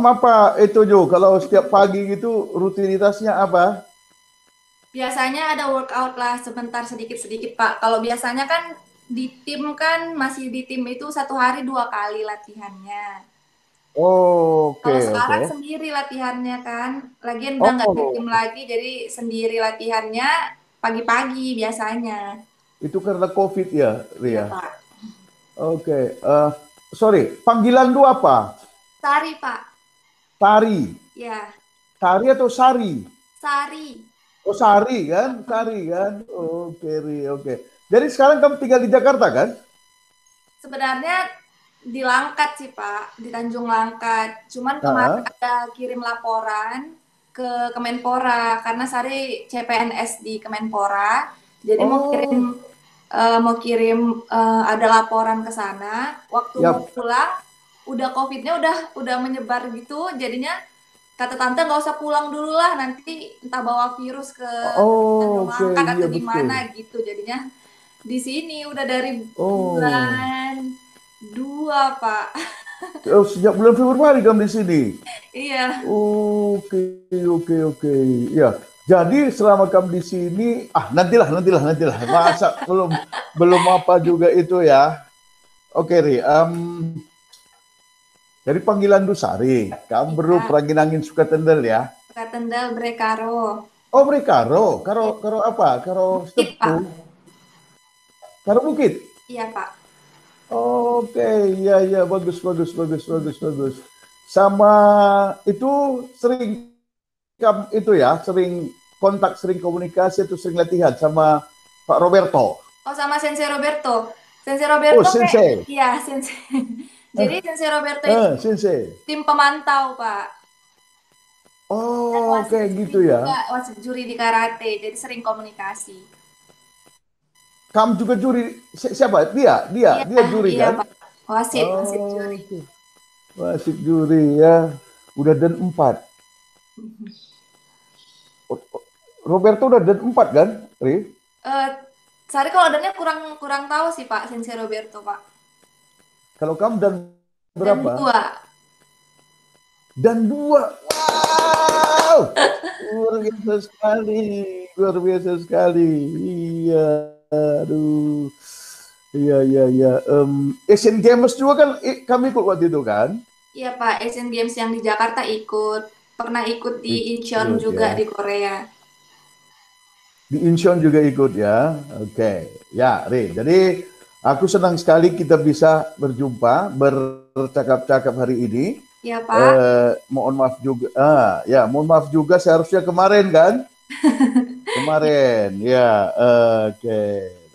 Apa itu Jo? Kalau setiap pagi gitu rutinitasnya apa? Biasanya ada workout lah sebentar sedikit-sedikit Pak. Kalau biasanya kan di tim kan masih di tim itu satu hari 2 kali latihannya. Oke, Kalau oke. sekarang sendiri latihannya kan, lagian udah nggak di Oh, tim lagi, jadi sendiri latihannya pagi-pagi biasanya. itu karena COVID ya, Iya Ria. Pak. Oke, sorry, panggilan lu apa? Sari Pak. Tari. Ya, Tari atau Sari? Sari. Oh, Sari kan? Sari kan? Oke, Ri, oke. Jadi sekarang kamu tinggal di Jakarta kan? Sebenarnya di Langkat sih Pak, di Tanjung Langkat. Cuman kemarin Ah, ada kirim laporan ke Kemenpora karena Sari CPNS di Kemenpora. Jadi oh, mau kirim ada laporan ke sana. Waktu mau ya. pulang, udah COVID-nya udah menyebar gitu. Jadinya kata tante nggak usah pulang dulu lah, nanti entah bawa virus ke Oh, Tanjung oke, Langkat iya atau betul. gimana gitu. Jadinya di sini udah dari Oh, bulan 2 Pak. sejak bulan Februari kamu di sini. Iya. Oke, oke, oke. Ya, jadi selama kamu di sini, nantilah. Masa belum apa juga itu ya. Oke, Ri. Dari panggilan Dusari, kamu baru Iya. perangin angin suka tendel ya. Katendal Brekaro. Oh, Ri, karo, karo, Ya, karo apa? Karo Bukit stepu, Pak. karo bukit. Iya Pak. Oke, iya, bagus. Sama itu sering itu ya, sering kontak, sering komunikasi, itu sering latihan sama Pak Roberto. Oh sama Sensei Roberto. Sensei Oh, Roberto kayak, Sensei. iya Sensei. Jadi Sensei Roberto itu Sensei. tim pemantau Pak. Dan Oh, wasit kayak juri gitu ya. juga, wasit juri di karate. Jadi sering komunikasi. Kamu juga juri, siapa? Iya, Dia juri iya kan? Pak. Wasit juri. Oh, oke. Masih juri ya. Udah dan empat. Roberto udah dan empat kan, Ri? Eh, Sari kalau dannya kurang kurang tahu sih Pak Sensei Roberto Pak. Kalau kamu dan Dan berapa? 2. Dan dua. Wow, luar biasa sekali, luar biasa sekali. Iya, aduh. Iya. Asian Games juga kan kami ikut waktu itu kan? Iya Pak, Asian Games yang di Jakarta ikut. Pernah ikut di Incheon Ikut juga ya. di Korea. Di Incheon juga ikut ya. Oke. Ya, Ri. Jadi aku senang sekali kita bisa berjumpa, bercakap-cakap hari ini. Iya Pak. Mohon maaf juga. Mohon maaf juga seharusnya kemarin kan? Ya, Kemarin, ya, oke.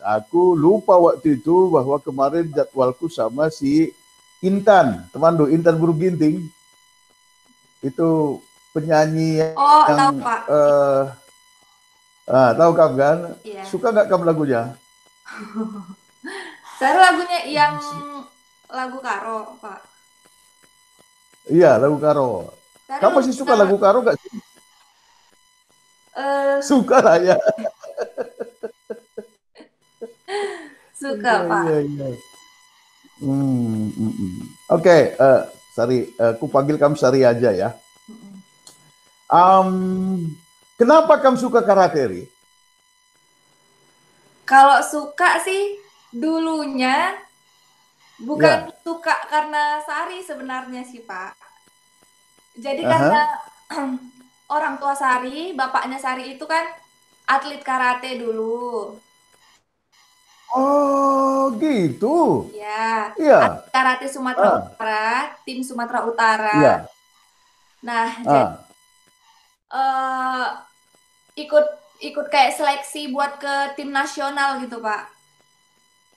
Aku lupa waktu itu bahwa kemarin jadwalku sama si Intan, teman lu, Intan Buru Ginting, itu penyanyi oh, yang, tahu Pak. eh, tahu kamu kan? Iya. Suka nggak kamu lagunya? Saya lagunya yang lagu Karo, Pak. Iya, lagu Karo. Saya Kamu belum masih suka pernah lagu Karo nggak sih? eh Suka lah ya. suka, Iya. Pak. Oke, Sari, aku panggil kamu Sari aja ya. Mm-mm. Kenapa kamu suka karate, Ri? Kalau suka sih dulunya bukan Ya, suka karena Sari sebenarnya sih, Pak. Jadi karena aha. orang tua Sari, bapaknya Sari itu kan atlet karate dulu. Oh, gitu. Ya, Iya, atlet karate Sumatera ah, Utara, tim Sumatera Utara. iya, Nah, jadi ah, eh, ikut ikut kayak seleksi buat ke tim nasional gitu, Pak.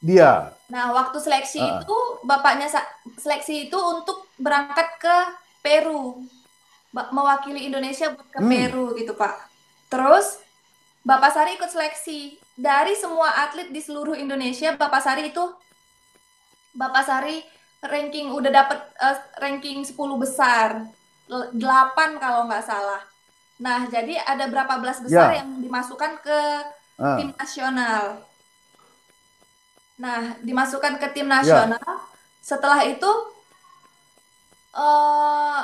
dia. Nah, waktu seleksi Ah, itu bapaknya seleksi itu untuk berangkat ke Peru, mewakili Indonesia buat ke hmm, Peru gitu, Pak. Terus Bapak Sari ikut seleksi. Dari semua atlet di seluruh Indonesia, Bapak Sari ranking udah dapet ranking 10 besar. 8 kalau nggak salah. Nah, jadi ada berapa belas besar ya, yang dimasukkan ke tim ah, nasional. Nah, dimasukkan ke tim ya, nasional. Setelah itu eh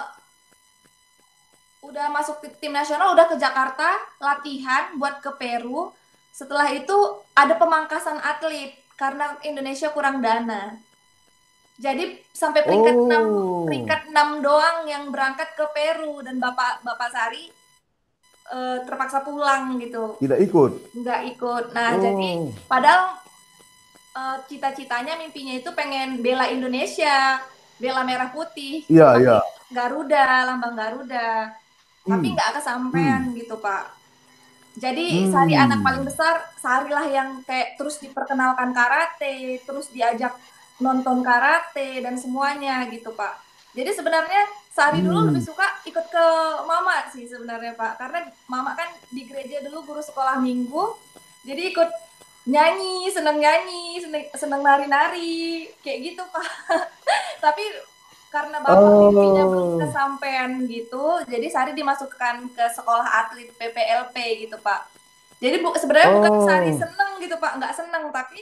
udah masuk tim nasional, udah ke Jakarta latihan buat ke Peru. Setelah itu ada pemangkasan atlet karena Indonesia kurang dana. Jadi sampai Oh, peringkat 6 doang yang berangkat ke Peru, dan Bapak Sari terpaksa pulang gitu. tidak ikut. Nggak ikut. Nah, jadi Oh, padahal cita-citanya, mimpinya itu pengen bela Indonesia, bela merah putih, iya, iya. pakai Garuda, lambang Garuda. Tapi Hmm, nggak kesampaian hmm, gitu, Pak. Jadi Sari anak paling hmm. besar, Sari lah yang kayak terus diperkenalkan karate, terus diajak nonton karate dan semuanya gitu, Pak. Jadi sebenarnya Sari dulu lebih Hmm. suka ikut ke Mama sih sebenarnya, Pak. Karena Mama kan di gereja dulu guru sekolah minggu, jadi ikut nyanyi, seneng nari-nari, kayak gitu, Pak. Tapi karena Bapak mimpinya belum Oh, kesampaian gitu, jadi Sari dimasukkan ke sekolah atlet PPLP gitu, Pak. Jadi sebenarnya bukan Sari oh, seneng gitu, Pak, nggak seneng, tapi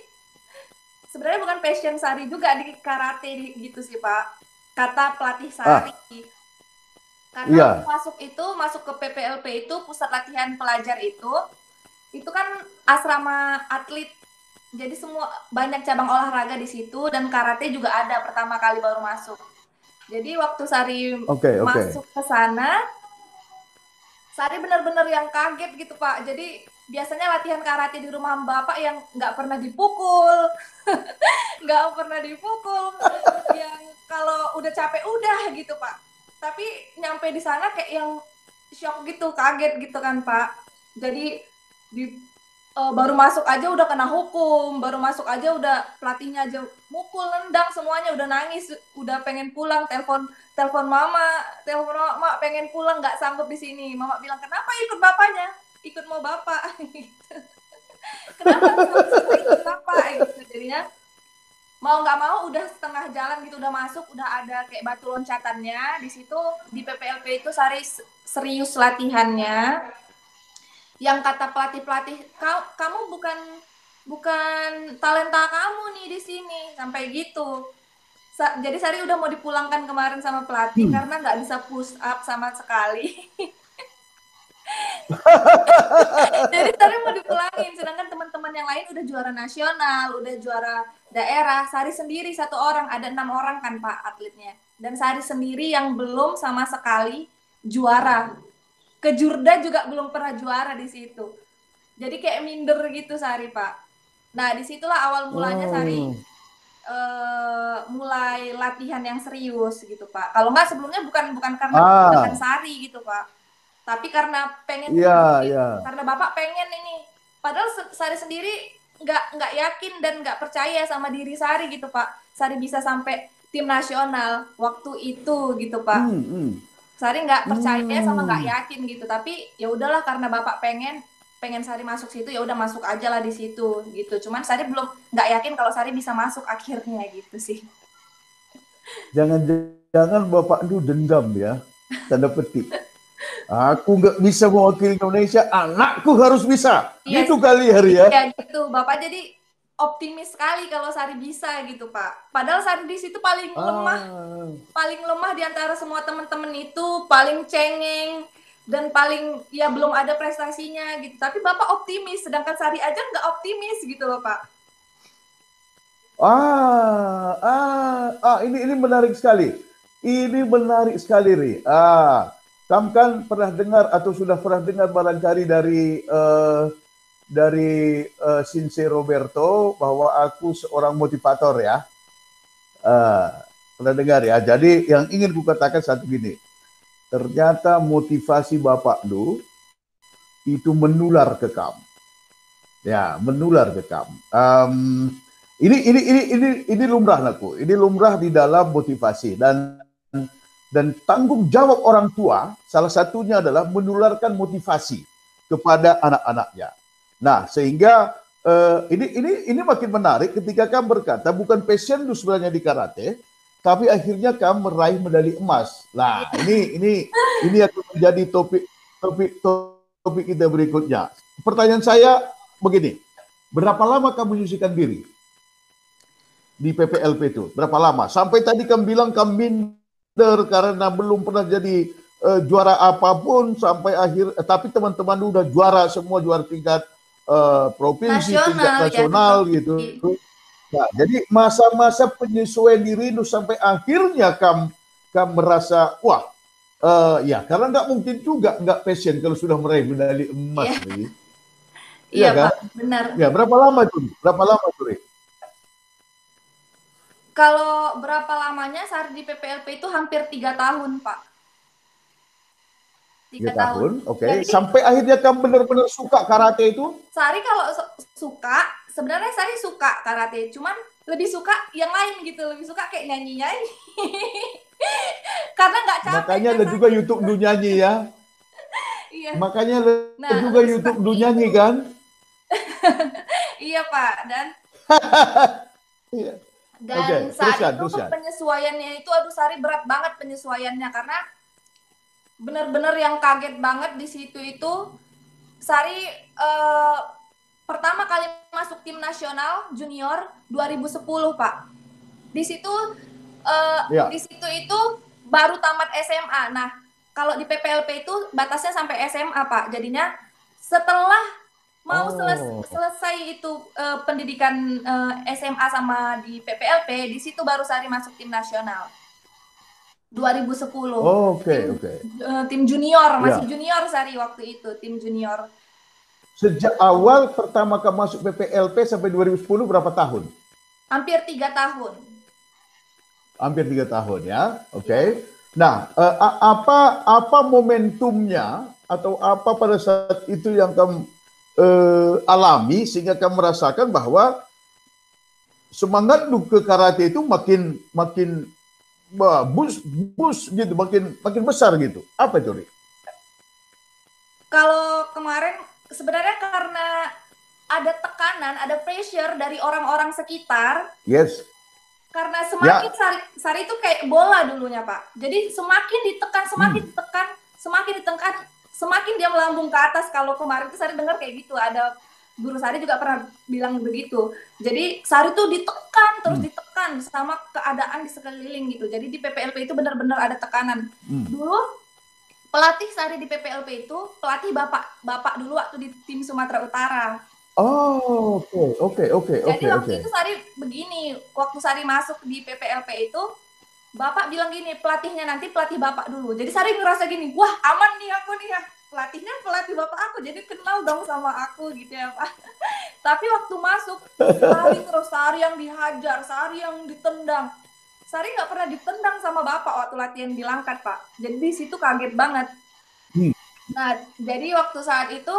sebenarnya bukan passion Sari juga di karate gitu sih, Pak. Kata pelatih Sari. ah, Karena waktu iya, masuk ke PPLP itu, pusat latihan pelajar itu kan asrama atlet. Jadi semua banyak cabang olahraga di situ, dan karate juga ada pertama kali baru masuk. Jadi waktu Sari oke, oke. masuk ke sana, Sari benar-benar yang kaget gitu, Pak. Jadi biasanya latihan karate di rumah Bapak yang nggak pernah dipukul, nggak pernah dipukul, yang kalau udah capek udah gitu, Pak. Tapi nyampe di sana kayak yang shock gitu, kaget gitu kan, Pak. Jadi di baru masuk aja udah kena hukum, baru masuk aja udah pelatihnya aja mukul, nendang, semuanya udah nangis, udah pengen pulang, telepon mama pengen pulang, nggak sanggup di sini. Mama bilang, kenapa ikut bapaknya, ikut mau bapak. Kenapa susah ikut bapak gitu. Jadinya mau nggak mau udah setengah jalan gitu, udah masuk, udah ada kayak batu loncatannya di situ. Di PPLP itu Sari serius latihannya, yang kata pelatih-pelatih, kamu bukan bukan talenta kamu nih di sini, sampai gitu. Jadi Sari udah mau dipulangkan kemarin sama pelatih Hmm. karena nggak bisa push up sama sekali. Jadi Sari mau dipulangin, sedangkan teman-teman yang lain udah juara nasional, udah juara daerah. Sari sendiri satu orang, ada 6 orang kan Pak atletnya, dan Sari sendiri yang belum sama sekali juara. Ke Jurda juga belum pernah juara di situ. Jadi kayak minder gitu Sari, Pak. Nah, disitulah awal mulanya Sari Oh, mulai latihan yang serius gitu, Pak. Kalau nggak sebelumnya bukan bukan karena kebijakan ah, Sari gitu, Pak. Tapi karena pengen iya, ngebuktiin, iya. karena Bapak pengen ini. Padahal Sari sendiri nggak yakin dan nggak percaya sama diri Sari gitu, Pak. Sari bisa sampai tim nasional waktu itu gitu, Pak. Hmm, hmm, Sari nggak percaya sama nggak hmm. yakin gitu, tapi ya udahlah karena Bapak pengen pengen Sari masuk situ, ya udah masuk aja lah di situ gitu. Cuman Sari belum nggak yakin kalau Sari bisa masuk akhirnya gitu sih. Jangan-jangan Bapak itu dendam ya, tanda petik. Aku nggak bisa mewakili Indonesia, anakku harus bisa. Iya Gitu sih, kali hari ya. ya gitu. Bapak jadi optimis sekali kalau Sari bisa gitu, Pak. Padahal Sari di situ Ah, paling lemah di antara semua teman-teman itu, paling cengeng dan paling ya belum ada prestasinya gitu. Tapi Bapak optimis, sedangkan Sari aja nggak optimis gitu loh, Pak. ini menarik sekali. Ini menarik sekali, Ri. Kamu kan pernah dengar atau sudah pernah dengar barangkali dari Sinse Roberto bahwa aku seorang motivator ya. Pernah dengar ya. Jadi yang ingin kukatakan satu gini. Ternyata motivasi Bapak lu itu menular ke kamu. Ya, menular ke kamu. Ini lumrah aku. Ini lumrah di dalam motivasi dan tanggung jawab orang tua salah satunya adalah menularkan motivasi kepada anak-anaknya. Nah, sehingga ini makin menarik ketika kamu berkata bukan passion lu sebenarnya di karate, tapi akhirnya kamu meraih medali emas. Nah, ini akan menjadi topik kita berikutnya. Pertanyaan saya begini, berapa lama kamu menyucikan diri di PPLP itu? Berapa lama? Sampai tadi kamu bilang kamu minder karena belum pernah jadi juara apapun sampai akhir, tapi teman-teman udah juara semua, juara tingkat provinsi, tingkat nasional gitu. Nah, jadi masa-masa penyesuaian diri itu sampai akhirnya kamu merasa wah, ya karena nggak mungkin juga nggak passion kalau sudah meraih medali emas, nih. Iya kan? Pak, benar. Ya, berapa lama tuh? Berapa lama tuh, Ri? Kalau berapa lamanya Sari di PPLP itu hampir 3 tahun, Pak. 3 3 tahun. tahun, oke. Jadi, sampai akhirnya kamu benar-benar suka karate itu? Sari kalau suka, sebenarnya Sari suka karate, cuman lebih suka yang lain gitu, lebih suka kayak nyanyi-nyanyi. Karena nggak capek. Makanya ada juga YouTube du nyanyi ya. Iya. Makanya ada juga YouTube du gitu. nyanyi kan? Iya Pak, dan Iya. saat itu penyesuaiannya itu aduh Sari berat banget penyesuaiannya karena benar-benar yang kaget banget di situ itu Sari pertama kali masuk tim nasional junior 2010 Pak. Di situ di situ itu baru tamat SMA. Nah, kalau di PPLP itu batasnya sampai SMA Pak. Jadinya setelah mau selesai itu pendidikan SMA sama di PPLP, di situ baru Sari masuk tim nasional. 2010. Oke. Tim junior, masih junior Sari waktu itu, tim junior. Sejak awal pertama kamu masuk PPLP sampai 2010 berapa tahun? Hampir 3 tahun. Hampir 3 tahun ya, oke. Nah, apa momentumnya atau apa pada saat itu yang kamu alami sehingga kamu merasakan bahwa semangat ke karate itu makin bus gitu, makin besar gitu. Apa itu, Ri? Kalau kemarin sebenarnya karena ada tekanan, ada pressure dari orang-orang sekitar. Yes. Karena semakin Sari itu kayak bola dulunya Pak. Jadi semakin ditekan, semakin dia melambung ke atas. Kalau kemarin itu Sari dengar kayak gitu, ada guru Sari juga pernah bilang begitu. Jadi Sari tuh ditekan, terus ditekan sama keadaan di sekeliling gitu. Jadi di PPLP itu benar-benar ada tekanan. Dulu pelatih Sari di PPLP itu pelatih bapak dulu waktu di tim Sumatera Utara. Oh, oke. Jadi waktu itu Sari begini, waktu Sari masuk di PPLP itu, Bapak bilang gini, pelatihnya nanti pelatih Bapak dulu. Jadi Sari ngerasa gini, wah aman nih aku nih ya, pelatihnya pelatih Bapak aku, jadi kenal dong sama aku gitu ya Pak. Tapi waktu masuk, Sari yang dihajar, Sari yang ditendang. Sari nggak pernah ditendang sama Bapak waktu latihan di Langkat Pak. Jadi di situ kaget banget. Nah, jadi waktu saat itu,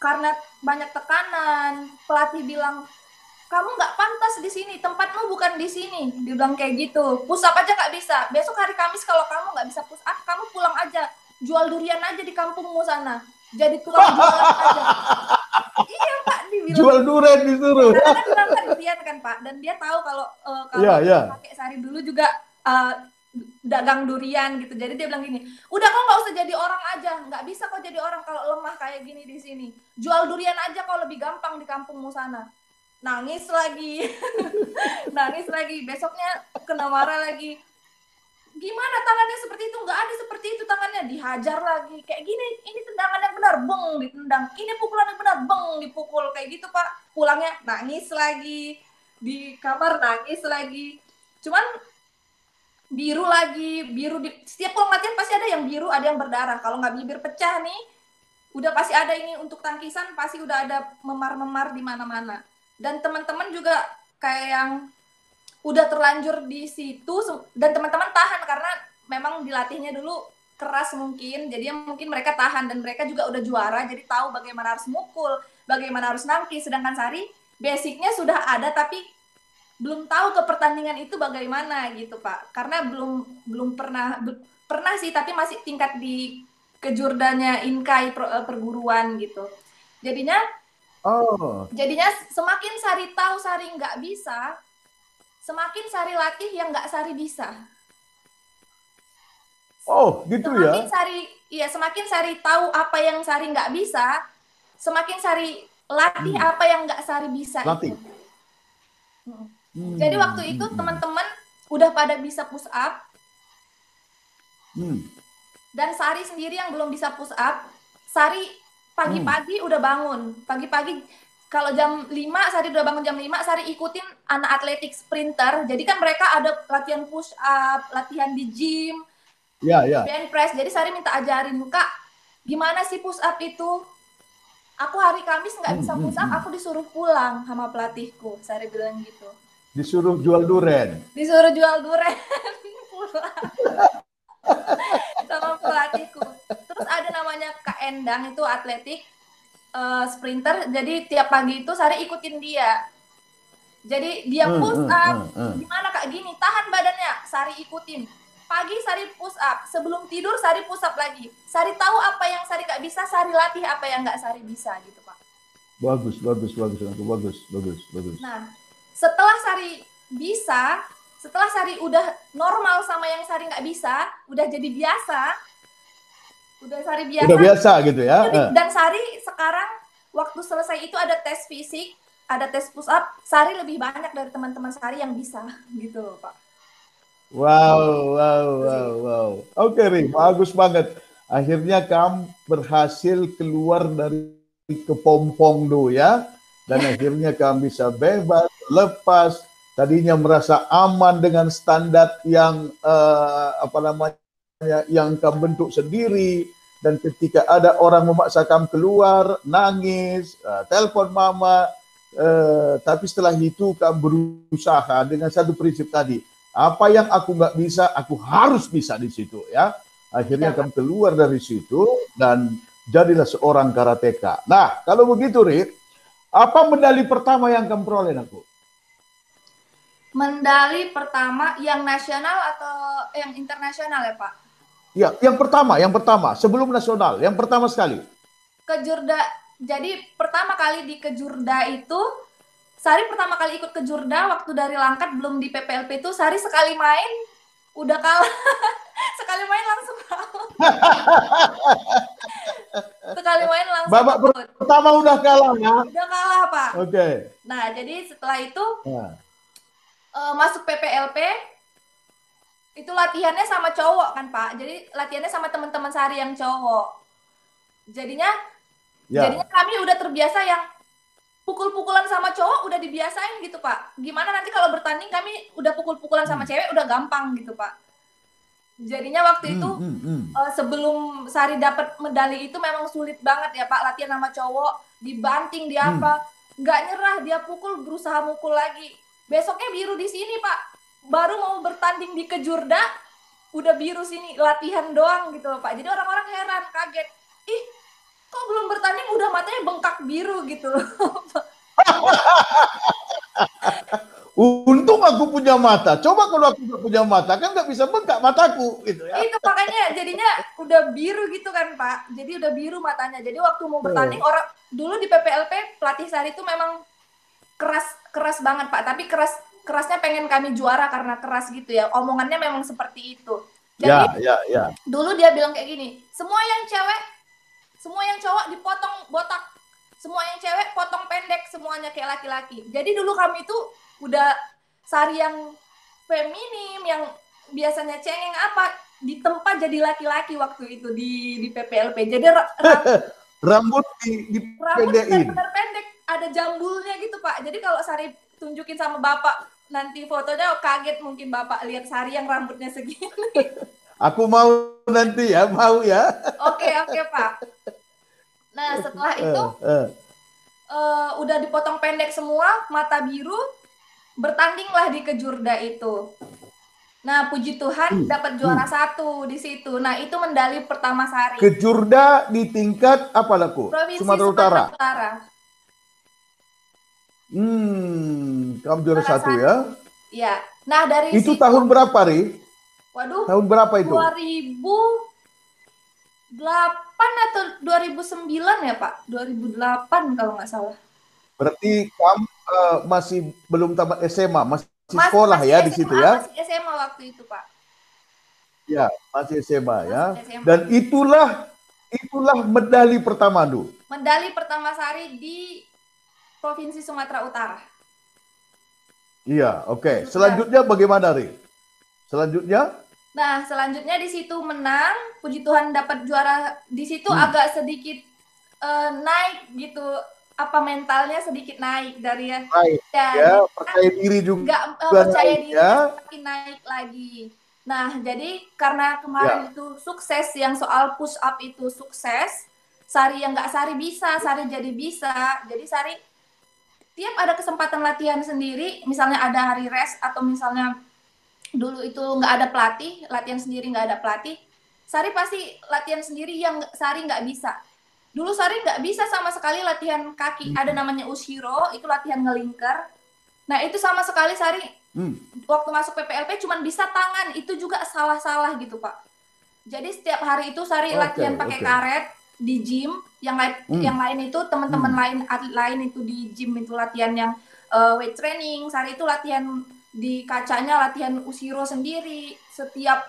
karena banyak tekanan, pelatih bilang, kamu nggak pantas di sini, tempatmu bukan di sini. Dia bilang kayak gitu, push up aja nggak bisa. Besok hari Kamis kalau kamu nggak bisa push up, kamu pulang aja, jual durian aja di kampungmu sana. Jadi tukang jualan aja. Iya Pak, dibilang. Jual durian disuruh. Karena kan bilang durian kan Pak, dan dia tahu kalau pakai Sari dulu juga dagang durian gitu. Jadi dia bilang gini, udah kau nggak usah jadi orang aja, nggak bisa kau jadi orang kalau lemah kayak gini di sini. Jual durian aja kau lebih gampang di kampungmu sana. Nangis lagi, nangis lagi. Besoknya kena marah lagi. Gimana tangannya seperti itu? Nggak ada seperti itu tangannya. Dihajar lagi. Kayak gini, ini tendangan yang benar, beng ditendang. Ini pukulan yang benar, beng dipukul. Kayak gitu Pak. Pulangnya nangis lagi. Di kamar nangis lagi. Cuman biru lagi, setiap pulang latihan pasti ada yang biru, ada yang berdarah. Kalau nggak bibir pecah nih, udah pasti ada ini untuk tangkisan, pasti udah ada memar-memar di mana-mana. Dan teman-teman juga kayak yang udah terlanjur di situ, dan teman-teman tahan karena memang dilatihnya dulu keras mungkin, jadi mungkin mereka tahan, dan mereka juga udah juara, jadi tahu bagaimana harus mukul, bagaimana harus nangkis. Sedangkan Sari basicnya sudah ada, tapi belum tahu ke pertandingan itu bagaimana gitu Pak, karena belum pernah sih, tapi masih tingkat di kejurdannya Inkai perguruan gitu. Jadinya semakin Sari tahu Sari nggak bisa, semakin Sari latih yang nggak Sari bisa. Oh gitu semakin Sari tahu apa yang Sari nggak bisa, semakin Sari latih apa yang nggak Sari bisa. Latih. Jadi waktu itu teman-teman udah pada bisa push up. Dan Sari sendiri yang belum bisa push up, Sari pagi-pagi udah bangun. Pagi-pagi kalau jam 5, Sari udah bangun jam 5, Sari ikutin anak atletik sprinter. Jadi kan mereka ada latihan push up, latihan di gym, Ya, ya. bench press. Jadi Sari minta ajarin, Kak, gimana sih push up itu? Aku hari Kamis nggak bisa push up, aku disuruh pulang sama pelatihku. Sari bilang gitu. Disuruh jual duren. Disuruh jual duren pulang sama pelatihku. Terus ada namanya Kak Endang, itu atletik sprinter. Jadi tiap pagi itu Sari ikutin dia. Jadi dia push up, gimana Kak gini, tahan badannya, Sari ikutin. Pagi Sari push up, sebelum tidur Sari push up lagi. Sari tahu apa yang Sari nggak bisa, Sari latih apa yang nggak Sari bisa gitu Pak. Bagus, bagus, bagus, bagus, bagus, bagus. Nah, setelah Sari bisa, setelah Sari udah normal sama yang Sari nggak bisa, udah jadi biasa, udah Sari biasa. Udah biasa gitu ya. Dan Sari sekarang waktu selesai itu ada tes fisik, ada tes push up, Sari lebih banyak dari teman-teman Sari yang bisa gitu loh Pak. Wow, wow, wow, wow. Oke, Ri, bagus banget. Akhirnya kamu berhasil keluar dari kepompong dulu ya. Dan akhirnya kamu bisa bebas, lepas. Tadinya merasa aman dengan standar yang apa namanya, yang kamu bentuk sendiri. Dan ketika ada orang memaksa kamu keluar, nangis, telepon mama. Tapi setelah itu kamu berusaha dengan satu prinsip tadi. Apa yang aku nggak bisa, aku harus bisa di situ ya. Akhirnya kamu keluar dari situ dan jadilah seorang karateka. Nah, kalau begitu, Rit, apa medali pertama yang kamu peroleh, aku? Medali pertama yang nasional atau yang internasional ya Pak? Ya, yang pertama, sebelum nasional, yang pertama sekali. Kejurda, jadi pertama kali di Kejurda itu, Sari pertama kali ikut Kejurda waktu dari Langkat belum di PPLP itu, Sari sekali main udah kalah. Sekali main langsung kalah. Sekali main langsung babak pertama udah kalah ya? Udah kalah Pak. Oke. Nah jadi setelah itu masuk PPLP, itu latihannya sama cowok kan Pak. Jadi latihannya sama teman-teman Sari yang cowok. Jadinya kami udah terbiasa yang pukul-pukulan sama cowok udah dibiasain gitu Pak. Gimana nanti kalau bertanding kami udah pukul-pukulan sama cewek udah gampang gitu Pak. Jadinya waktu itu sebelum Sari dapat medali itu memang sulit banget ya Pak, latihan sama cowok, dibanting, di apa, nggak nyerah, dia pukul, berusaha mukul lagi. Besoknya biru di sini Pak, baru mau bertanding di Kejurda, udah biru sini, latihan doang gitu loh Pak. Jadi orang-orang heran, kaget, ih kok belum bertanding udah matanya bengkak biru gitu loh. Untung aku punya mata. Coba kalau aku nggak punya mata, kan nggak bisa bengkak mataku gitu ya. Itu makanya jadinya udah biru gitu kan Pak. Jadi udah biru matanya. Jadi waktu mau bertanding, orang dulu di PPLP pelatih Sari itu memang keras banget Pak. Tapi kerasnya pengen kami juara karena keras gitu ya. Omongannya memang seperti itu. Jadi dulu dia bilang kayak gini, semua yang cowok dipotong botak, semua yang cewek potong pendek, semuanya kayak laki-laki. Jadi dulu kami itu udah Sari yang feminim, yang biasanya cengeng apa, ditempa jadi laki-laki waktu itu di PPLP. Jadi rambut dipendekin. Benar pendek, ada jambulnya gitu Pak. Jadi kalau Sari tunjukin sama Bapak nanti fotonya, kaget mungkin Bapak lihat Sari yang rambutnya segini. Aku mau nanti ya, mau ya. Oke Pak. Nah setelah itu udah dipotong pendek semua, mata biru, bertandinglah di Kejurda itu. Nah puji Tuhan dapat juara 1 di situ. Nah itu medali pertama Sari. Kejurda di tingkat apa laku? Provinsi Sumatera Utara. Kamu juara 1 ya? Iya. Nah dari itu situ, tahun berapa, Ri? Waduh. Tahun berapa itu? 2008 atau 2009 ya Pak? 2008 kalau nggak salah. Berarti kamu masih belum tamat SMA, masih sekolah ya di situ ya? Masih SMA waktu itu Pak. Ya, masih SMA ya. SMA. Dan itulah medali pertama dulu. Medali pertama Sari di Provinsi Sumatera Utara. Iya, oke. Selanjutnya bagaimana, Ri? Selanjutnya? Nah, selanjutnya di situ menang, puji Tuhan dapat juara. Di situ Hmm. agak sedikit naik gitu, apa mentalnya sedikit naik dari ya. Naik ya, Jadi percaya diri nggak juga percaya naik dirinya ya. semakin naik lagi. Nah, jadi karena Ya. kemarin itu sukses, yang soal push up itu sukses, Sari yang nggak Sari bisa, Sari jadi bisa. Jadi Sari tiap ada kesempatan latihan sendiri, misalnya ada hari rest atau misalnya dulu itu nggak ada pelatih, latihan sendiri nggak ada pelatih, Sari pasti latihan sendiri yang Sari nggak bisa. Dulu Sari nggak bisa sama sekali latihan kaki, ada namanya Ushiro, itu latihan ngelingker. Nah itu sama sekali Sari Hmm. waktu masuk PPLP cuma bisa tangan, itu juga salah-salah gitu Pak. Jadi setiap hari itu Sari Oke, latihan pakai oke. karet di gym, Hmm. yang lain itu teman-teman Hmm. lain atlet lain itu di gym itu latihan yang weight training, Sari itu latihan di kacanya latihan Ushiro sendiri, setiap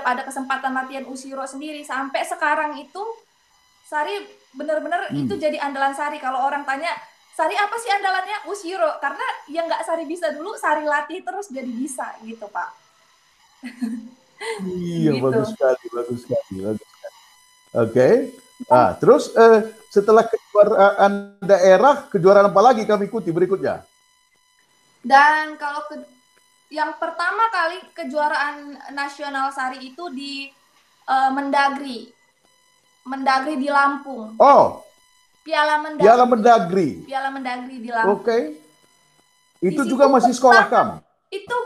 ada kesempatan latihan Ushiro sendiri sampai sekarang itu Sari benar-benar itu Hmm. jadi andalan Sari. Kalau orang tanya Sari apa sih andalannya? Ushiro, karena yang nggak Sari bisa dulu Sari latih terus jadi bisa gitu Pak. Iya, Gitu. bagus sekali, bagus sekali, bagus sekali. Oke. Ah, terus setelah kejuaraan daerah, kejuaraan apa lagi kami ikuti berikutnya? Dan kalau yang pertama kali kejuaraan nasional Sari itu di Mendagri, Mendagri di Lampung, Oh, Piala Piala Mendagri, Mendagri. Piala Mendagri di Lampung. Oke. Di Itu juga situ masih sekolah pertama kamu. itu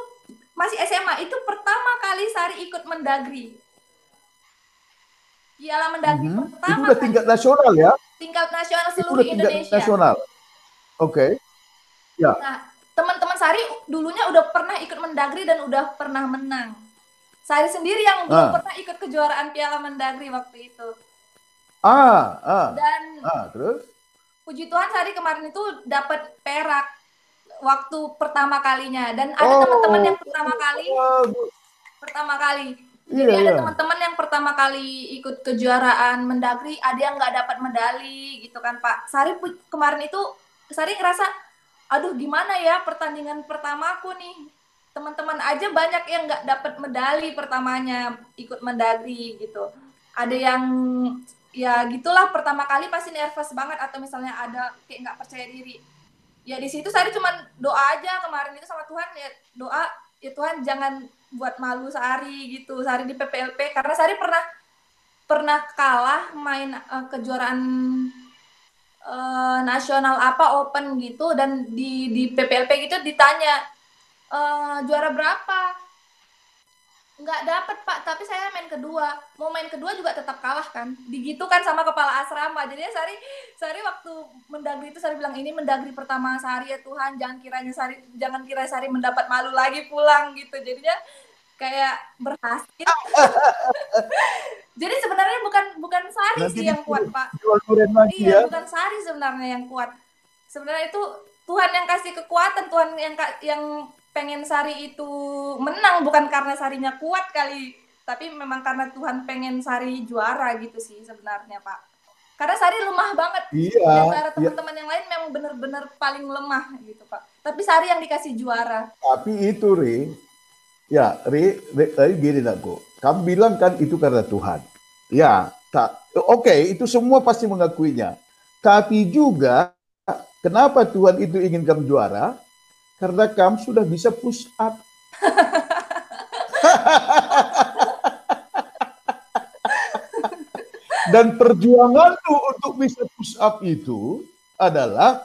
masih SMA, itu pertama kali Sari ikut Mendagri. Piala Mendagri Itu pertama udah kali, tingkat nasional ya? tingkat nasional Itu seluruh udah tingkat Indonesia. nasional. Oke. Ya. Nah, teman-teman Sari dulunya udah pernah ikut Mendagri dan udah pernah menang. Sari sendiri yang belum Ah, pernah ikut kejuaraan Piala Mendagri waktu itu. ah, ah, Dan terus? puji Tuhan Sari kemarin itu dapat perak waktu pertama kalinya. Dan ada teman-teman Oh, yang bagus. pertama kali. Jadi Iya, ada iya. teman-teman yang pertama kali ikut kejuaraan Mendagri, ada yang nggak dapat medali gitu kan Pak. Sari kemarin itu Sari ngerasa, aduh gimana ya pertandingan pertamaku nih. Teman-teman aja banyak yang nggak dapat medali pertamanya ikut Mendagri gitu. Ada yang ya gitulah pertama kali pasti nervous banget atau misalnya ada kayak nggak percaya diri. Ya di situ Sari cuma doa aja kemarin itu sama Tuhan, ya doa, ya Tuhan jangan buat malu Sari gitu, Sari di PPLP, karena Sari pernah pernah kalah main kejuaraan nasional apa open gitu, dan di PPLP gitu ditanya juara berapa, nggak dapet Pak, tapi saya main kedua, mau main kedua juga tetap kalah kan, digitu kan sama kepala asrama. Jadinya Sari waktu Mendagri itu Sari bilang, ini Mendagri pertama Sari ya Tuhan, jangan kira Sari mendapat malu lagi pulang gitu. Jadinya kayak berhasil. Jadi sebenarnya bukan bukan Sari Nanti sih yang kuat disuruh Pak. jual durian lagi Iya, ya. bukan Sari sebenarnya yang kuat. Sebenarnya itu Tuhan yang kasih kekuatan, Tuhan yang pengen Sari itu menang, bukan karena Sarinya kuat kali, tapi memang karena Tuhan pengen Sari juara gitu sih sebenarnya Pak. Karena Sari lemah banget. Iya, Di antara iya. teman-teman yang lain memang benar-benar paling lemah gitu Pak. Tapi Sari yang dikasih juara. Tapi itu, Ri, gini aku. Kamu bilang kan itu karena Tuhan. Ya, oke, itu semua pasti mengakuinya. Tapi juga, kenapa Tuhan itu ingin kamu juara? Karena kamu sudah bisa push up. Dan perjuangan tuh untuk bisa push up itu adalah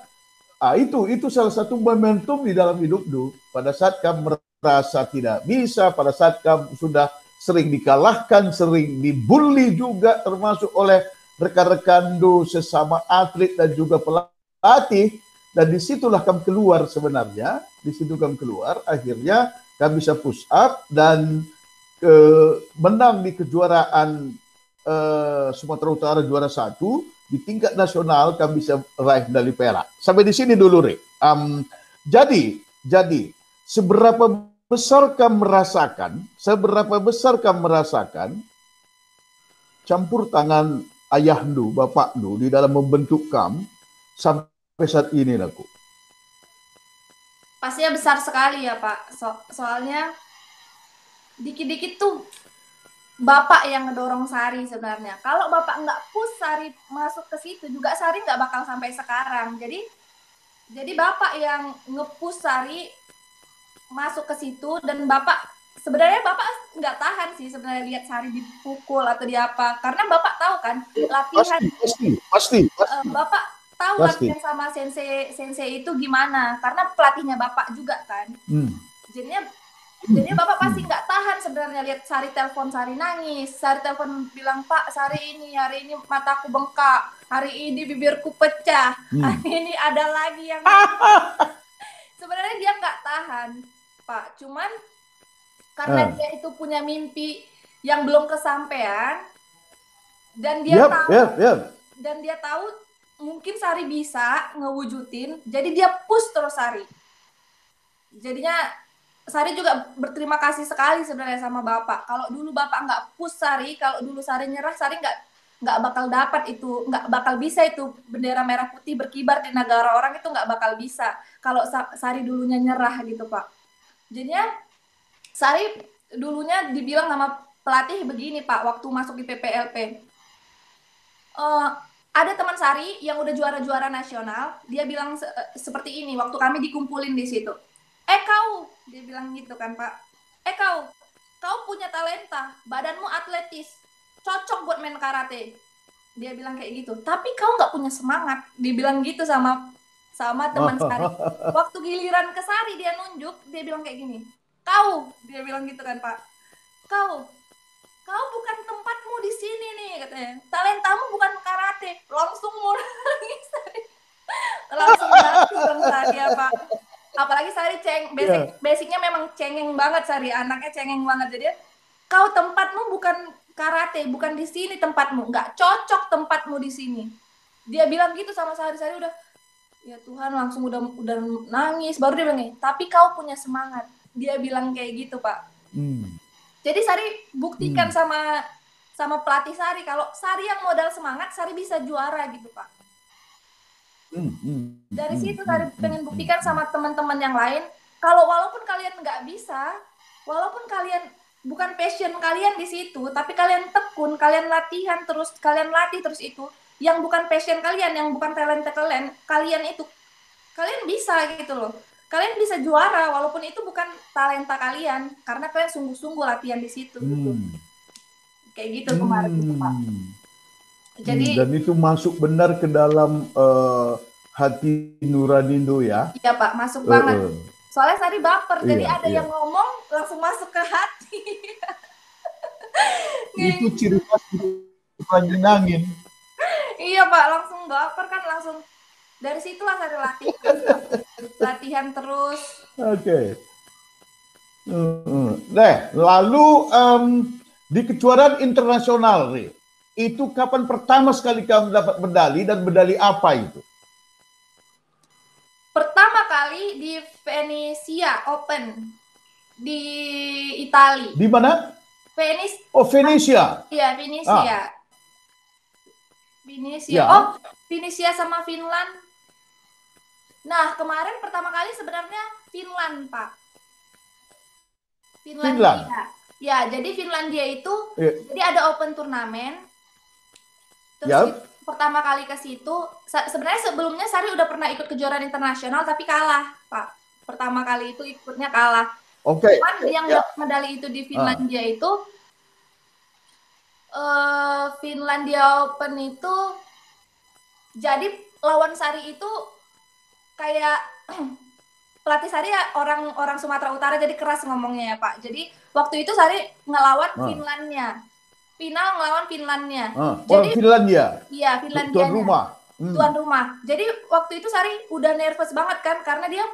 itu salah satu momentum di dalam hidup tuh. Pada saat kamu merasa tidak bisa, pada saat kamu sudah sering dikalahkan, sering dibully juga termasuk oleh rekan-rekan sesama atlet dan juga pelatih, dan disitulah kamu keluar sebenarnya, disitu kamu keluar, akhirnya kamu bisa push up dan menang di kejuaraan Sumatera Utara juara 1, di tingkat nasional kami bisa raih medali perak. Sampai di sini dulu, Rik. Jadi seberapa besar kamu merasakan campur tangan ayahmu, bapakmu di dalam membentuk kamu sampai saat ini, aku. Pastinya besar sekali ya Pak. Soalnya dikit-dikit tuh Bapak yang ngedorong Sari sebenarnya. Kalau Bapak nggak push Sari masuk ke situ juga, Sari nggak bakal sampai sekarang. Jadi Bapak yang nge-push Sari masuk ke situ, dan Bapak sebenarnya Bapak nggak tahan sih sebenarnya lihat Sari dipukul atau di apa, karena Bapak tahu kan latihan. Pasti. Bapak tahu Pasti. latihan sama sensei itu gimana, karena pelatihnya Bapak juga kan. Jadinya Bapak pasti nggak tahan sebenarnya lihat Sari telepon, Sari nangis, Sari telepon bilang, Pak, hari ini mataku bengkak, hari ini bibirku pecah, hari ini ada lagi yang sebenarnya dia nggak tahan, Pak. Cuman karena dia itu punya mimpi yang belum kesampaian, dan dia tahu mungkin Sari bisa ngewujudin, jadi dia push terus Sari. Jadinya Sari juga berterima kasih sekali sebenarnya sama Bapak. Kalau dulu Bapak nggak push Sari, kalau dulu Sari nyerah, Sari nggak bakal dapat itu, nggak bakal bisa itu bendera merah putih berkibar di negara orang, itu nggak bakal bisa kalau Sari dulunya nyerah gitu, Pak. Jadinya Sari dulunya dibilang sama pelatih begini, Pak, waktu masuk di PPLP. Ada teman Sari yang udah juara-juara nasional, dia bilang seperti ini waktu kami dikumpulin di situ. Kau, dia bilang gitu kan, Pak. Kau punya talenta, badanmu atletis, cocok buat main karate. Dia bilang kayak gitu. Tapi kau nggak punya semangat. Dia bilang gitu sama teman Sari. Waktu giliran ke Sari dia nunjuk, dia bilang kayak gini. Dia bilang gitu kan, Pak. Kau bukan tempatmu di sini nih, katanya. Talentamu bukan karate. Langsung mau nangis. Langsung nangis dong Sari, ya, Pak. Apalagi Sari basicnya memang cengeng banget, Sari, anaknya cengeng banget. Jadi kau tempatmu bukan karate, bukan di sini tempatmu, nggak cocok tempatmu di sini. Dia bilang gitu sama Sari udah, ya Tuhan, langsung udah nangis. Baru dia bilang, tapi kau punya semangat. Dia bilang kayak gitu, Pak. Jadi Sari buktikan sama pelatih Sari, kalau Sari yang modal semangat, Sari bisa juara gitu, Pak. Dari situ Sari pengen buktikan sama teman-teman yang lain, kalau walaupun kalian nggak bisa, walaupun kalian bukan passion kalian di situ, tapi kalian tekun, kalian latihan terus, kalian latih terus itu, yang bukan passion kalian, yang bukan talenta kalian itu, kalian bisa gitu loh. Kalian bisa juara walaupun itu bukan talenta kalian, karena kalian sungguh-sungguh latihan di situ. Gitu. Kayak gitu kemarin gitu, Pak. Jadi, dan itu masuk benar ke dalam hati Nuranindo ya? Iya, Pak, masuk banget. Soalnya Sari baper, jadi ada yang ngomong langsung masuk ke hati. Itu ciri khas lagi nangin. Iya, Pak, langsung baper kan, langsung dari situlah Sari latihan terus. Oke. Nah, lalu di kejuaraan internasional, itu kapan pertama sekali kamu dapat medali, dan medali apa itu? Pertama kali di Venezia Open di Italia. Di mana? Venezia. Iya, Venezia. Venezia. Ya. Oh, Venezia sama Finland. Nah, kemarin pertama kali sebenarnya Finland, Pak. Finlandia. Ya, jadi Finlandia itu jadi ada open turnamen. Terus pertama kali ke situ, sebenarnya sebelumnya Sari udah pernah ikut kejuaraan internasional tapi kalah, Pak. Pertama kali itu ikutnya kalah. Cuman yang dapat medali itu di Finlandia itu Finlandia Open itu, jadi lawan Sari itu kayak pelatih Sari ya orang Sumatera Utara, jadi keras ngomongnya ya, Pak. Jadi waktu itu Sari ngelawan Finlandnya. Final ngelawan Finlandnya. Jadi Finlandia. Iya, Finlandia. Tuan rumah. Tuan rumah. Jadi waktu itu Sari udah nervous banget kan, karena dia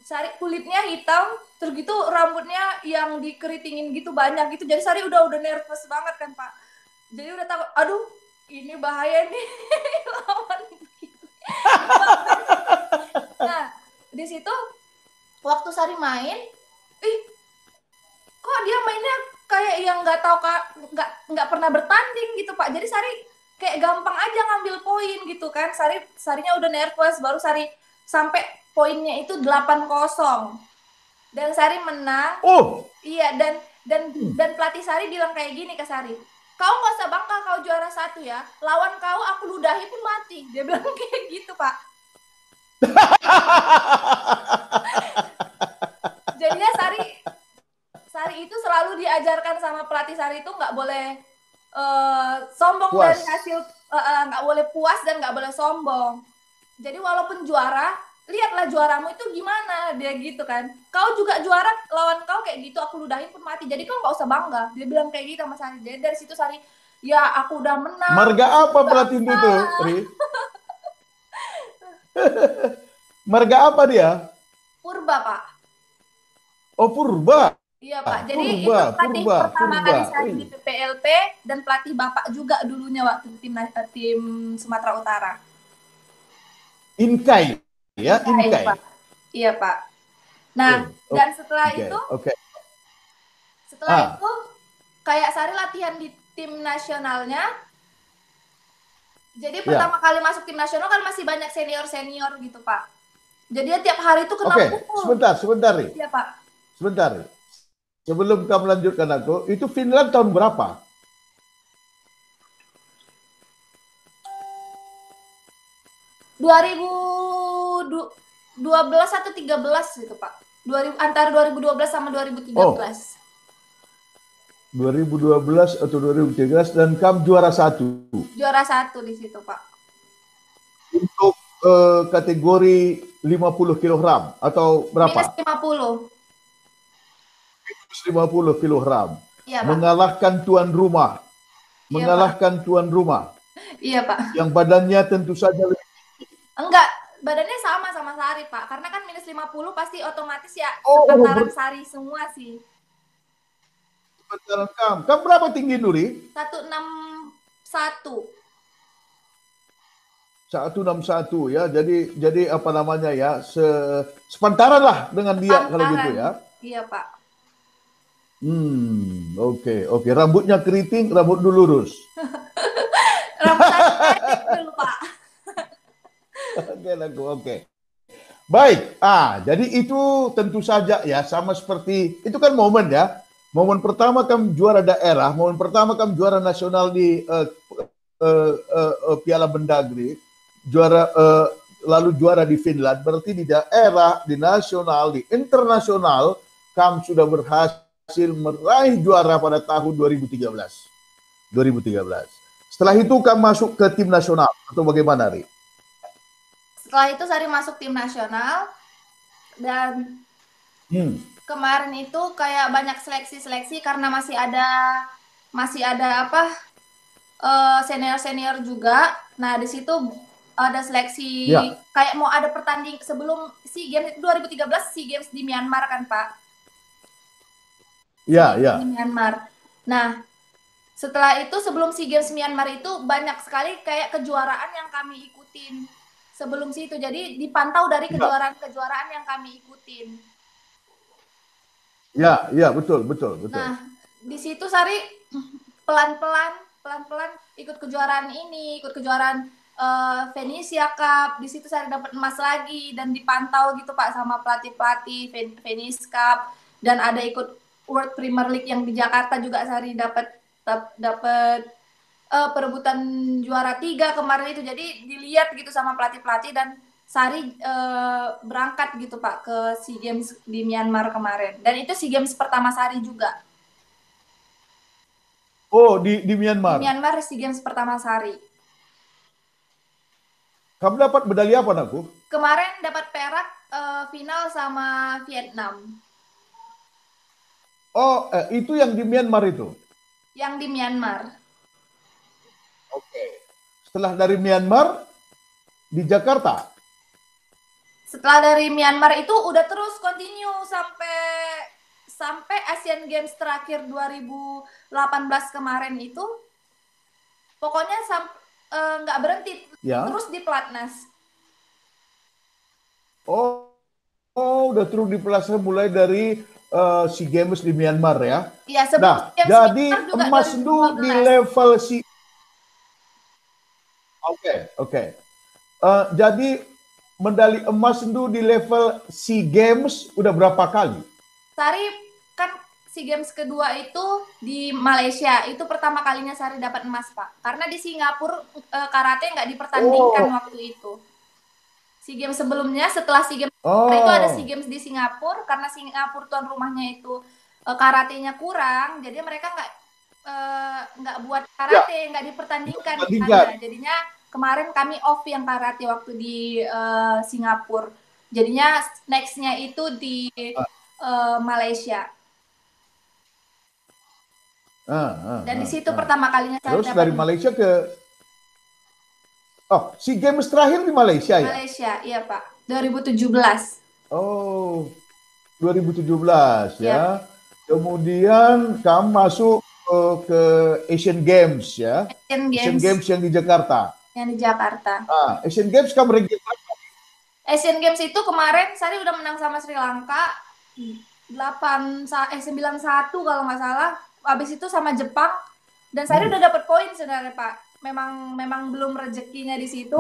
Sari kulitnya hitam, terus gitu rambutnya yang dikeritingin gitu banyak gitu. Jadi Sari udah nervous banget kan, Pak. Jadi udah takut, aduh, ini bahaya nih lawan gitu. Nah, di situ waktu Sari main, kok dia mainnya kayak yang nggak pernah bertanding gitu, Pak. Jadi Sari kayak gampang aja ngambil poin gitu kan. Sarinya udah nervous, baru Sari sampai poinnya itu 8-0. Dan Sari menang. Oh. Iya, dan Dan pelatih Sari bilang kayak gini ke Sari, kau nggak usah bangga kau juara 1 ya, lawan kau aku ludahi pun mati. Dia bilang kayak gitu, Pak. Jadinya Sari itu selalu diajarkan sama pelatih Sari itu nggak boleh sombong Puas. dari hasil, nggak boleh puas dan nggak boleh sombong. Jadi walaupun juara, lihatlah juaramu itu gimana, dia gitu kan. Kau juga juara, lawan kau kayak gitu, aku ludahin pun mati. Jadi kau nggak usah bangga. Dia bilang kayak gitu sama Sari. Jadi dari situ Sari, ya aku udah menang. Marga apa pelatih itu, Ri? Marga apa dia? Purba, Pak. Oh, Purba. Iya, Pak. Jadi itu Purba, pelatih Purba, pertama Purba. kali Sari di PPLP dan pelatih Bapak juga dulunya waktu tim Sumatera Utara. Inkai, ya, Iya, Inkai. Pak. Iya, Pak. Nah, dan setelah itu, setelah itu kayak Sari latihan di tim nasionalnya. Jadi pertama kali masuk tim nasional kan masih banyak senior gitu, Pak. Jadi tiap hari itu kena pukul. Sebentar, Ri. Iya, Pak. Sebentar, Ri. Sebelum kamu lanjutkan aku, itu Finland tahun berapa? 2012 atau 13 gitu, Pak. Antara 2012 sama 2013. 2012 atau 2013 dan kamu juara 1. Juara 1 di situ, Pak. Untuk kategori 50 kg atau berapa? Minus 50. Minus 50 kg. Iya, Pak. Mengalahkan tuan rumah. Mengalahkan tuan rumah. Iya, Pak. Yang badannya tentu saja lebih tinggi. Enggak, badannya sama Sari, Pak. Karena kan minus 50 pasti otomatis ya sepantaran Sari semua sih. Sepantaran kamu. Kamu berapa tinggi, Nuri? 161. 161 ya. Jadi apa namanya ya? Sepantaran lah dengan dia kalau gitu ya. Iya, Pak. Oke. Rambutnya keriting, rambut dulu lurus. Rambut pendek dulu, Pak. Oke. Baik. Jadi itu tentu saja ya sama seperti itu kan momen ya. Momen pertama kamu juara daerah, momen pertama kamu juara nasional di Piala Mendagri, lalu juara di Finland, berarti di daerah, di nasional, di internasional kamu sudah berhasil meraih juara pada tahun 2013. Setelah itu kamu masuk ke tim nasional atau bagaimana, Ri? Setelah itu Sari masuk tim nasional dan kemarin itu kayak banyak seleksi karena masih ada apa senior juga. Nah di situ ada seleksi kayak mau ada pertanding sebelum SEA Games 2013 SEA Games di Myanmar kan, Pak? Iya. Di Myanmar. Nah setelah itu sebelum SEA Games Myanmar itu banyak sekali kayak kejuaraan yang kami ikutin sebelum situ. Jadi dipantau dari kejuaraan yang kami ikutin. Ya, betul. Nah, di situ Sari pelan-pelan ikut kejuaraan ini, ikut kejuaraan Venezia Cup. Di situ Sari dapat emas lagi dan dipantau gitu, Pak, sama pelatih Venice Cup, dan ada ikut World Premier League yang di Jakarta juga Sari dapat perebutan juara 3 kemarin itu. Jadi dilihat gitu sama pelatih dan Sari berangkat gitu, Pak, ke SEA Games di Myanmar kemarin. Dan itu SEA Games pertama Sari juga. Oh, di Myanmar? Di Myanmar SEA Games pertama Sari. Kamu dapat medali apa, Naku? Kemarin dapat perak final sama Vietnam. Oh, itu yang di Myanmar itu? Yang di Myanmar. Oke. Setelah dari Myanmar, di Jakarta? Setelah dari Myanmar itu udah terus continue sampai Asian Games terakhir 2018 kemarin itu, pokoknya nggak berhenti, terus di pelatnas. Oh, udah terus di pelatnas mulai dari SEA Games di Myanmar ya? Iya, nah, jadi emas itu di level Oke. Jadi medali emas itu di level SEA Games udah berapa kali? Sari kan SEA Games kedua itu di Malaysia. Itu pertama kalinya Sari dapat emas, Pak. Karena di Singapura karate nggak dipertandingkan waktu itu. SEA Games sebelumnya, setelah SEA Games itu ada SEA Games di Singapura. Karena Singapura tuan rumahnya itu karatenya kurang, jadi mereka nggak buat karate, nggak dipertandingkan di sana. Jadinya kemarin kami off yang karate waktu di Singapura. Jadinya next-nya itu di Malaysia. Dan di situ pertama kalinya saya terus dari Malaysia ke SEA Games terakhir di Malaysia ya? Malaysia, iya Pak. 2017. Oh, 2017 ya. Kemudian kamu masuk ke Asian Games ya. Asian Games yang di Jakarta. Yang di Jakarta. Asian Games kamu ranking berapa? Asian Games itu kemarin Sari udah menang sama Sri Lanka 9-1 kalau nggak salah. Habis itu sama Jepang dan Sari udah dapat poin sebenarnya Pak. Memang belum rezekinya di situ.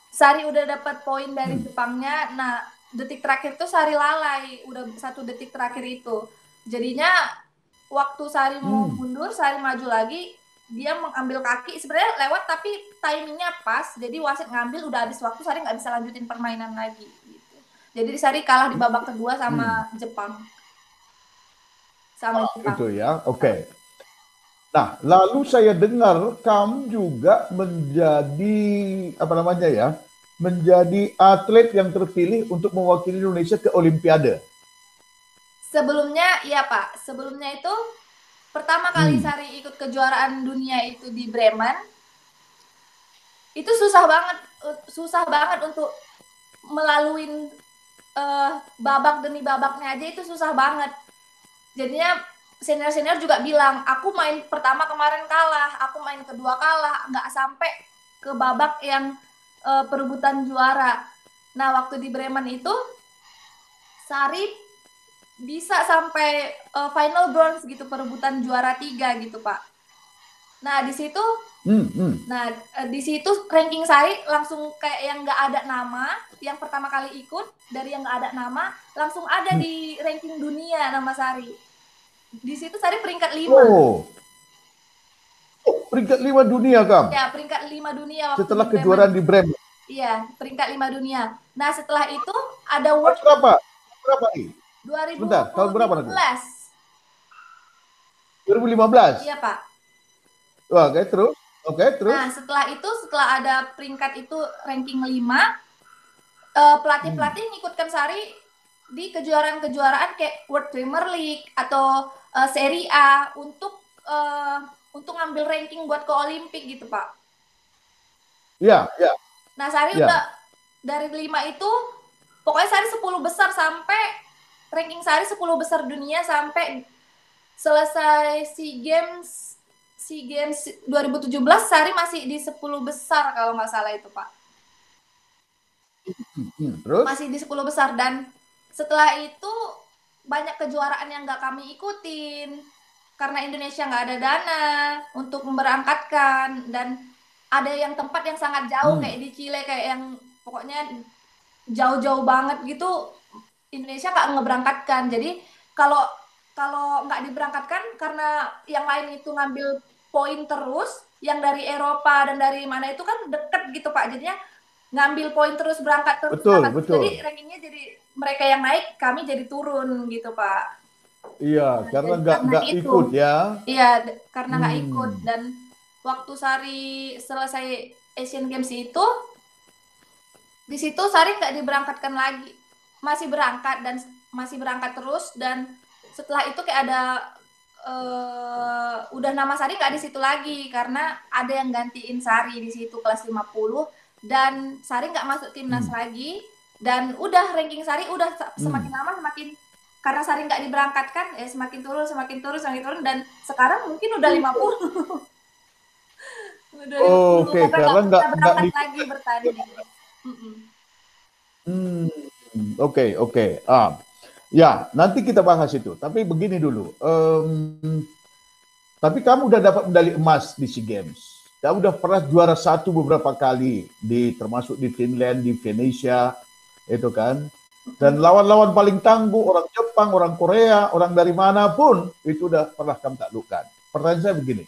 Sari udah dapat poin dari Jepangnya. Nah, detik terakhir tuh Sari lalai, udah 1 detik terakhir itu. Jadinya waktu Sari mau mundur, Sari maju lagi, dia mengambil kaki sebenarnya lewat tapi timingnya pas. Jadi wasit ngambil udah habis waktu, Sari nggak bisa lanjutin permainan lagi. Gitu. Jadi Sari kalah di babak kedua sama Jepang. Sama Jepang. Itu ya, oke. Nah, lalu saya dengar kamu juga menjadi menjadi atlet yang terpilih untuk mewakili Indonesia ke Olimpiade. Sebelumnya, iya Pak. Sebelumnya itu pertama kali Sari ikut kejuaraan dunia itu di Bremen. Itu susah banget untuk melalui babak demi babaknya aja itu susah banget. Jadinya senior-senior juga bilang, aku main pertama kemarin kalah, aku main kedua kalah, nggak sampai ke babak yang perebutan juara. Nah, waktu di Bremen itu, Sari bisa sampai final bronze gitu, perebutan juara 3 gitu, Pak. Nah, di situ di situ ranking Sari langsung kayak yang nggak ada nama, yang pertama kali ikut, dari yang nggak ada nama, langsung ada di ranking dunia nama Sari. Di situ Sari peringkat 5. Peringkat 5 dunia, Kam? Ya, peringkat 5 dunia waktu setelah kejuaraan di Bremen. Iya, peringkat 5 dunia. Nah, setelah itu ada World Berapa nih? 2015. Bentar, tahun berapa nanti? 2015. Iya, Pak. Oke, terus. Nah, setelah ada peringkat itu ranking 5, pelatih-pelatih ngikutkan Sari di kejuaraan-kejuaraan kayak World Premier League atau Serie A untuk ngambil ranking buat ke Olimpik gitu, Pak. Iya. Nah, Sari udah dari 5 itu pokoknya Sari 10 besar sampai ranking Sari 10 besar dunia sampai selesai SEA Games 2017 Sari masih di 10 besar kalau nggak salah itu, Pak. Terus? Masih di 10 besar dan setelah itu banyak kejuaraan yang nggak kami ikutin karena Indonesia nggak ada dana untuk memberangkatkan dan ada yang tempat yang sangat jauh kayak di Chile, kayak yang pokoknya jauh-jauh banget gitu, Indonesia nggak ngeberangkatkan. Jadi kalau nggak diberangkatkan karena yang lain itu ngambil poin terus, yang dari Eropa dan dari mana itu kan deket gitu Pak, jadinya ngambil poin terus berangkat terus. Betul. Jadi rankingnya jadi mereka yang naik, kami jadi turun gitu Pak. Iya, karena nggak ikut ya. Iya, karena nggak ikut. Dan waktu Sari selesai Asian Games itu, di situ Sari nggak diberangkatkan lagi, masih berangkat terus. Dan setelah itu kayak ada udah nama Sari nggak di situ lagi karena ada yang gantiin Sari di situ kelas 50 dan Sari nggak masuk timnas lagi. Dan udah ranking Sari udah semakin lama semakin, karena Sari nggak diberangkatkan semakin turun dan sekarang mungkin udah 50. Oke, karena nggak lagi bertanding. Oke. Ya, nanti kita bahas itu. Tapi begini dulu. Tapi kamu udah dapat medali emas di SEA Games. Kamu udah pernah juara 1 beberapa kali, termasuk di Finland, di Venesia, itu kan. Dan lawan-lawan paling tangguh orang Jepang, Jepang, orang Korea, orang dari mana pun itu udah pernah kamu taklukkan. Pertanyaan saya begini,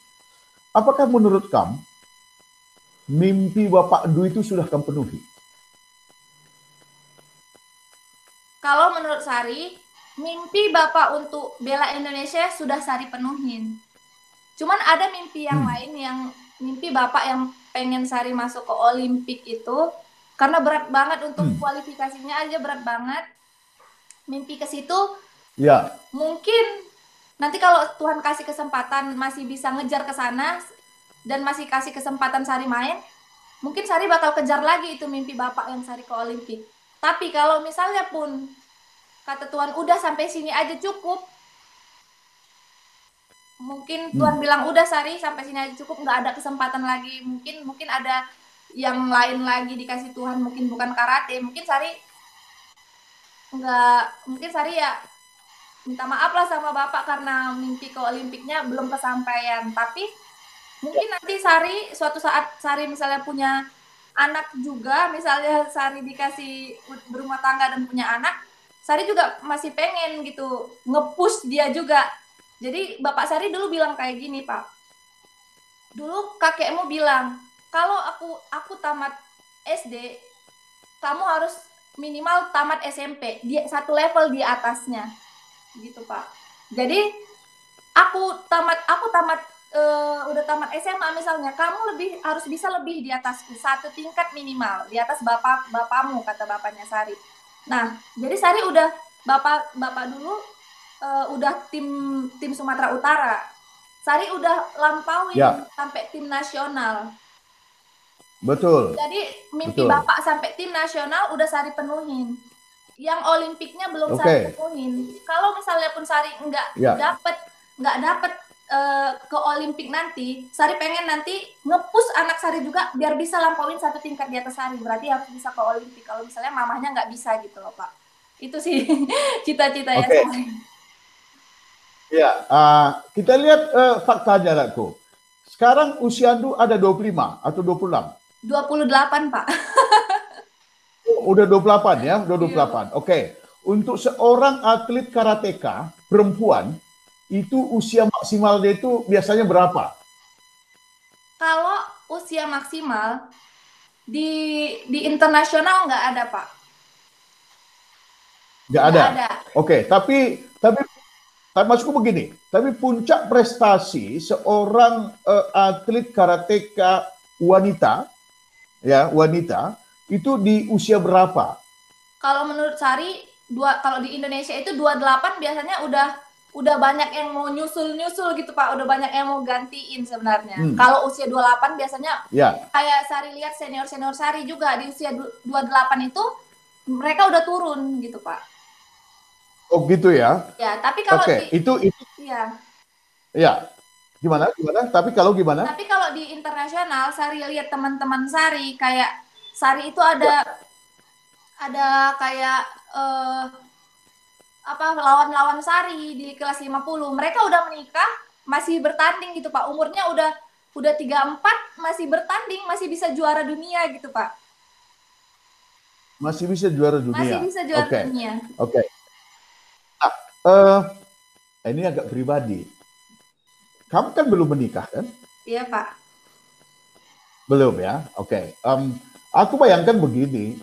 apakah menurut kamu mimpi Bapak Du itu sudah kamu penuhi? Kalau menurut Sari, mimpi Bapak untuk bela Indonesia sudah Sari penuhin. Cuman ada mimpi yang lain, yang mimpi Bapak yang pengen Sari masuk ke Olimpik itu, karena berat banget untuk kualifikasinya aja, berat banget. Mimpi ke situ, Ya. mungkin nanti kalau Tuhan kasih kesempatan masih bisa ngejar ke sana dan masih kasih kesempatan Sari main, mungkin Sari bakal kejar lagi itu mimpi Bapak yang Sari ke Olimpik. Tapi kalau misalnya pun kata Tuhan udah sampai sini aja cukup, mungkin Tuhan bilang udah Sari sampai sini aja cukup, nggak ada kesempatan lagi, mungkin ada yang lain lagi dikasih Tuhan, mungkin bukan karate, mungkin Sari ya minta maaf lah sama Bapak karena mimpi ke Olimpiknya belum kesampaian. Tapi mungkin nanti Sari suatu saat Sari misalnya punya anak juga, misalnya Sari dikasih berumah tangga dan punya anak, Sari juga masih pengen gitu nge-push dia juga. Jadi Bapak Sari dulu bilang kayak gini, Pak. Dulu kakekmu bilang, kalau aku tamat SD, kamu harus minimal tamat SMP, dia satu level di atasnya. Gitu, Pak. Jadi aku udah tamat SMA misalnya, kamu harus bisa lebih di atasku, satu tingkat minimal di atas bapakmu, kata bapaknya Sari. Nah, jadi Sari udah bapak dulu udah tim Sumatera Utara. Sari udah lampauin sampai tim nasional. Betul. Jadi mimpi Bapak sampai tim nasional udah Sari penuhin. Yang Olimpiknya belum Sari penuhin. Kalau misalnya pun Sari nggak dapet ke Olimpik nanti, Sari pengen nanti nge-push anak Sari juga biar bisa lampauin satu tingkat di atas Sari. Berarti harus bisa ke Olimpik. Kalau misalnya mamahnya nggak bisa gitu loh, Pak. Itu sih cita-cita ya Sari. Ya, kita lihat faktanya, Ratko. Sekarang usia Anda ada 25 atau 26? 28, Pak. Udah 28 ya, udah 28. Oke. Untuk seorang atlet karateka perempuan, itu usia maksimalnya itu biasanya berapa? Kalau usia maksimal di internasional nggak ada, Pak. Nggak ada. Oke, tapi maksudku begini, tapi puncak prestasi seorang atlet karateka wanita itu di usia berapa? Kalau menurut Sari, kalau di Indonesia itu 28 biasanya udah banyak yang mau nyusul gitu, Pak. Udah banyak yang mau gantiin sebenarnya. Kalau usia 28 biasanya kayak Sari lihat senior Sari juga di usia 28 itu mereka udah turun gitu, Pak. Oh gitu ya? Ya, tapi kalau itu ya. Gimana? Tapi kalau di internasional, Sari lihat teman-teman Sari kayak Sari itu ada kayak lawan-lawan Sari di kelas 50. Mereka udah menikah, masih bertanding gitu, Pak. Umurnya udah 34, masih bertanding, masih bisa juara dunia gitu, Pak. Masih bisa juara dunia. Masih bisa juara dunia. Oke. Ini agak pribadi. Kamu kan belum menikah kan? Iya, Pak. Belum ya? Oke. Aku bayangkan begini,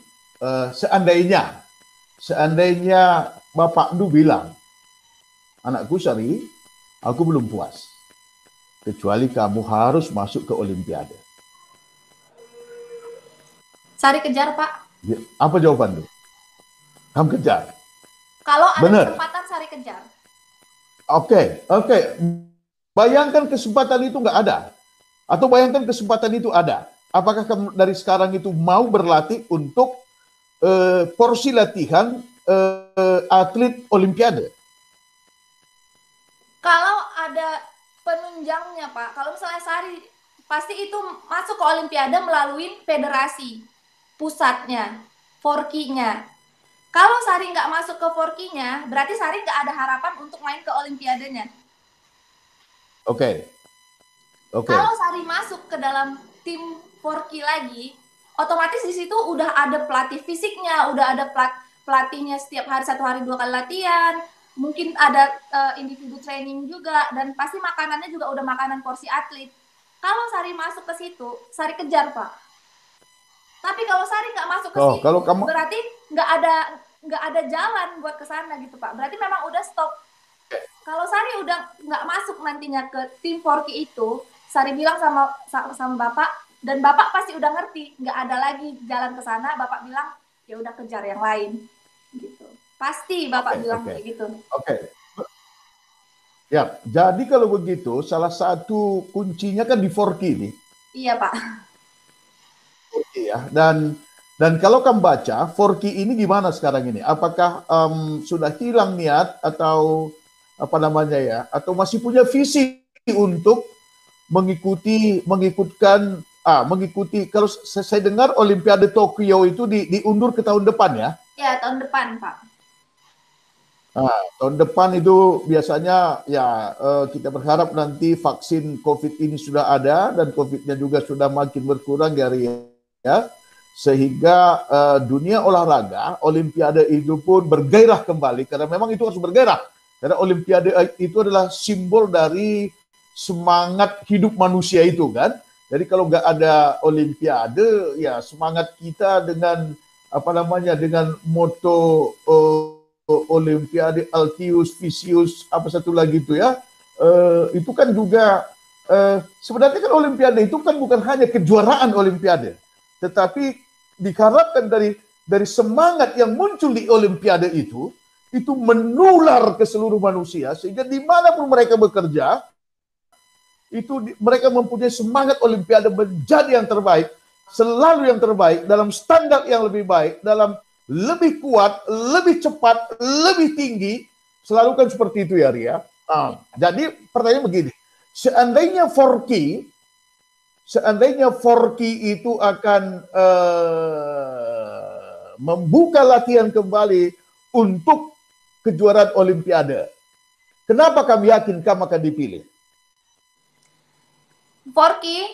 seandainya Bapak Du bilang, anakku Sari, aku belum puas. Kecuali kamu harus masuk ke Olimpiade. Sari kejar, Pak. Apa jawaban Du? Kamu kejar? Kalau ada kesempatan, Sari kejar. Oke. Bayangkan kesempatan itu nggak ada. Atau bayangkan kesempatan itu ada. Apakah kamu dari sekarang itu mau berlatih untuk porsi latihan atlet Olimpiade? Kalau ada penunjangnya, Pak. Kalau misalnya Sari pasti itu masuk ke Olimpiade melalui federasi pusatnya, Forky-nya. Kalau Sari nggak masuk ke Forky-nya, berarti Sari nggak ada harapan untuk main ke Olimpiadenya. Oke. Kalau Sari masuk ke dalam tim Forky lagi, otomatis di situ udah ada pelatih fisiknya, udah ada pelatihnya setiap hari 1 hari 2 kali latihan, mungkin ada individu training juga, dan pasti makanannya juga udah makanan porsi atlet. Kalau Sari masuk ke situ, Sari kejar, Pak. Tapi kalau Sari nggak masuk ke situ, kalau kamu berarti nggak ada jalan buat ke sana gitu, Pak. Berarti memang udah stop. Kalau Sari udah nggak masuk nantinya ke tim Forky itu, Sari bilang sama Bapak, dan Bapak pasti udah ngerti, nggak ada lagi jalan ke sana. Bapak bilang, ya udah kejar yang lain, gitu. Pasti Bapak bilang kayak gitu. Oke. Ya, jadi kalau begitu, salah satu kuncinya kan di Forky ini. Iya, Pak. Ya, dan kalau kamu baca, Forky ini gimana sekarang ini? Apakah sudah hilang niat atau apa namanya ya? Atau masih punya visi untuk mengikuti kalau saya dengar Olimpiade Tokyo itu diundur ke tahun depan ya? Ya, tahun depan, Pak. Nah, tahun depan itu biasanya ya kita berharap nanti vaksin COVID ini sudah ada dan COVID-nya juga sudah makin berkurang ya, sehingga dunia olahraga Olimpiade itu pun bergairah kembali karena memang itu harus bergairah karena Olimpiade itu adalah simbol dari semangat hidup manusia itu kan. Jadi kalau nggak ada Olimpiade ya semangat kita dengan apa namanya dengan moto Olimpiade Altius Visius apa satu lagi itu ya itu kan juga sebenarnya kan Olimpiade itu kan bukan hanya kejuaraan Olimpiade tetapi diharapkan dari semangat yang muncul di Olimpiade itu menular ke seluruh manusia sehingga dimanapun mereka bekerja mereka mempunyai semangat Olimpiade menjadi yang terbaik, selalu yang terbaik dalam standar yang lebih baik, dalam lebih kuat, lebih cepat, lebih tinggi, selalu kan seperti itu ya Ria. Jadi pertanyaan begini, seandainya Forky itu akan membuka latihan kembali untuk kejuaraan Olimpiade, kenapa kami yakin kamu akan dipilih? Forky